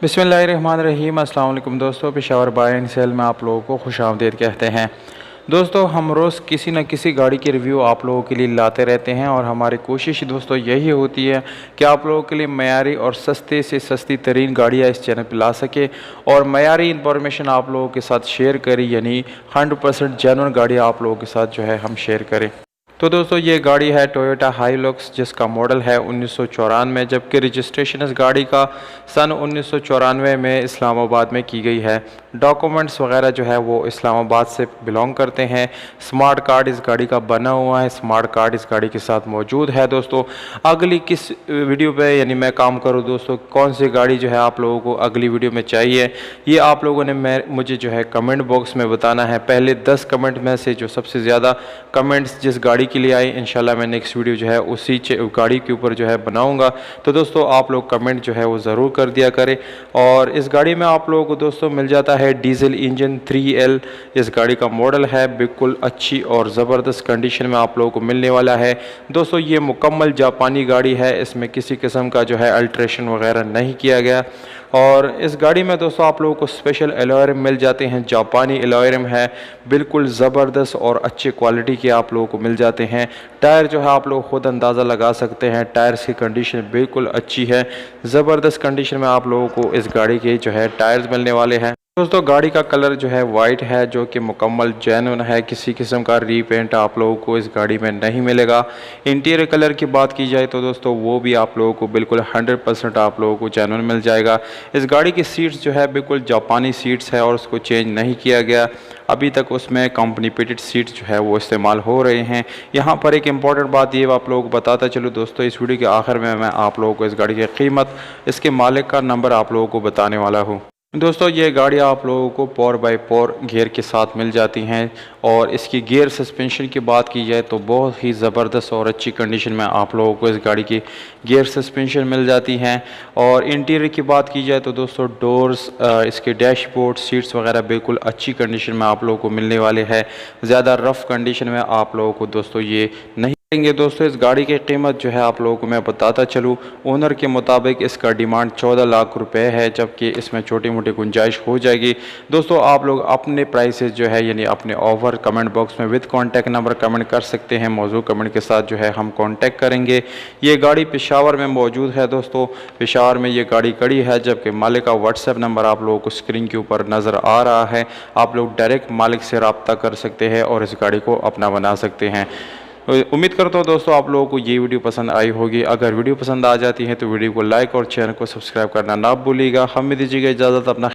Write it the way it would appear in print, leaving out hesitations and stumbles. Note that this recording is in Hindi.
बिस्मिल्लाहिर्रहमानिर्रहीम। अस्सलाम वालेकुम दोस्तों, पेशावर बाय एंड सेल में आप लोगों को खुशामदीद कहते हैं। दोस्तों, हम रोज़ किसी न किसी गाड़ी की रिव्यू आप लोगों के लिए लाते रहते हैं और हमारी कोशिश दोस्तों यही होती है कि आप लोगों के लिए मयारी और सस्ते से सस्ती तरीन गाड़ियाँ इस चैनल पर ला सके और मयारी इंफॉर्मेशन आप लोगों के साथ शेयर करें, यानी 100% जेन्युइन गाड़ियाँ आप लोगों के साथ जो है हम शेयर करें। तो दोस्तों, ये गाड़ी है टोयोटा हाइलक्स, जिसका मॉडल है 1994, जबकि रजिस्ट्रेशन इस गाड़ी का सन 1994 में इस्लामाबाद में की गई है। डॉक्यूमेंट्स वगैरह जो है वो इस्लामाबाद से बिलोंग करते हैं। स्मार्ट कार्ड इस गाड़ी का बना हुआ है, स्मार्ट कार्ड इस गाड़ी के साथ मौजूद है। दोस्तों, अगली किस वीडियो पे यानी मैं काम करूँ दोस्तों, कौन सी गाड़ी जो है आप लोगों को अगली वीडियो में चाहिए, ये आप लोगों ने मुझे जो है कमेंट बॉक्स में बताना है। पहले 10 कमेंट में से जो सबसे ज़्यादा कमेंट्स जिस गाड़ी के लिए आए, इंशाल्लाह मैं नेक्स्ट वीडियो जो है उसी गाड़ी के ऊपर जो है बनाऊंगा। तो दोस्तों, आप लोग कमेंट जो है वो ज़रूर कर दिया करें। और इस गाड़ी में आप लोगों को दोस्तों मिल जाता है डीजल इंजन 3L। इस गाड़ी का मॉडल है, बिल्कुल अच्छी और ज़बरदस्त कंडीशन में आप लोगों को मिलने वाला है। दोस्तों, ये मुकम्मल जापानी गाड़ी है, इसमें किसी किस्म का जो है अल्ट्रेशन वगैरह नहीं किया गया। और इस गाड़ी में दोस्तों आप लोगों को स्पेशल एलॉय रिम मिल जाते हैं, जापानी एलॉय रिम है, बिल्कुल ज़बरदस्त और अच्छी क्वालिटी के आप लोगों को मिल जाते हैं। टायर जो है आप लोग खुद अंदाज़ा लगा सकते हैं, टायर्स की कंडीशन बिल्कुल अच्छी है, ज़बरदस्त कंडीशन में आप लोगों को इस गाड़ी के जो है टायर्स मिलने वाले हैं। दोस्तों, गाड़ी का कलर जो है वाइट है, जो कि मुकम्मल जेन्युइन है, किसी किस्म का रीपेंट आप लोगों को इस गाड़ी में नहीं मिलेगा। इंटीरियर कलर की बात की जाए तो दोस्तों वो भी आप लोगों को बिल्कुल 100% आप लोगों को जेन्युइन मिल जाएगा। इस गाड़ी की सीट्स जो है बिल्कुल जापानी सीट्स है और उसको चेंज नहीं किया गया अभी तक, उसमें कंपनी फिटेड सीट्स जो है वो इस्तेमाल हो रहे हैं। यहाँ पर एक इम्पॉर्टेंट बात ये आप लोगों को बताता चलूँ दोस्तों, इस वीडियो के आखिर में मैं आप लोगों को इस गाड़ी की कीमत, इसके मालिक का नंबर आप लोगों को बताने वाला हूँ। दोस्तों, ये गाड़ी आप लोगों को 4x4 गियर के साथ मिल जाती हैं और इसकी गियर सस्पेंशन की बात की जाए तो बहुत ही ज़बरदस्त और अच्छी कंडीशन में आप लोगों को इस गाड़ी की गियर सस्पेंशन मिल जाती हैं। और इंटीरियर की बात की जाए तो दोस्तों डोर्स, इसके डैशबोर्ड, सीट्स वगैरह बिल्कुल अच्छी कंडीशन में आप लोगों को मिलने वाले हैं। ज़्यादा रफ़ कंडीशन में आप लोगों को दोस्तों ये नहीं दोस्तों। इस गाड़ी की कीमत जो है आप लोगों को मैं बताता चलूँ, ओनर के मुताबिक इसका डिमांड 14 लाख रुपए है, जबकि इसमें छोटी मोटी गुंजाइश हो जाएगी। दोस्तों, आप लोग अपने प्राइसेस जो है यानी अपने ऑफर कमेंट बॉक्स में विद कॉन्टैक्ट नंबर कमेंट कर सकते हैं। मौजूद कमेंट के साथ जो है हम कॉन्टैक्ट करेंगे। ये गाड़ी पेशावर में मौजूद है दोस्तों, पेशावर में ये गाड़ी खड़ी है, जबकि मालिक का व्हाट्सएप नंबर आप लोगों को स्क्रीन के ऊपर नज़र आ रहा है। आप लोग डायरेक्ट मालिक से रब्ता कर सकते हैं और इस गाड़ी को अपना बना सकते हैं। उम्मीद करता हूँ दोस्तों आप लोगों को ये वीडियो पसंद आई होगी। अगर वीडियो पसंद आ जाती है तो वीडियो को लाइक और चैनल को सब्सक्राइब करना ना भूलिएगा। हमें दीजिएगा इजाज़त, अपना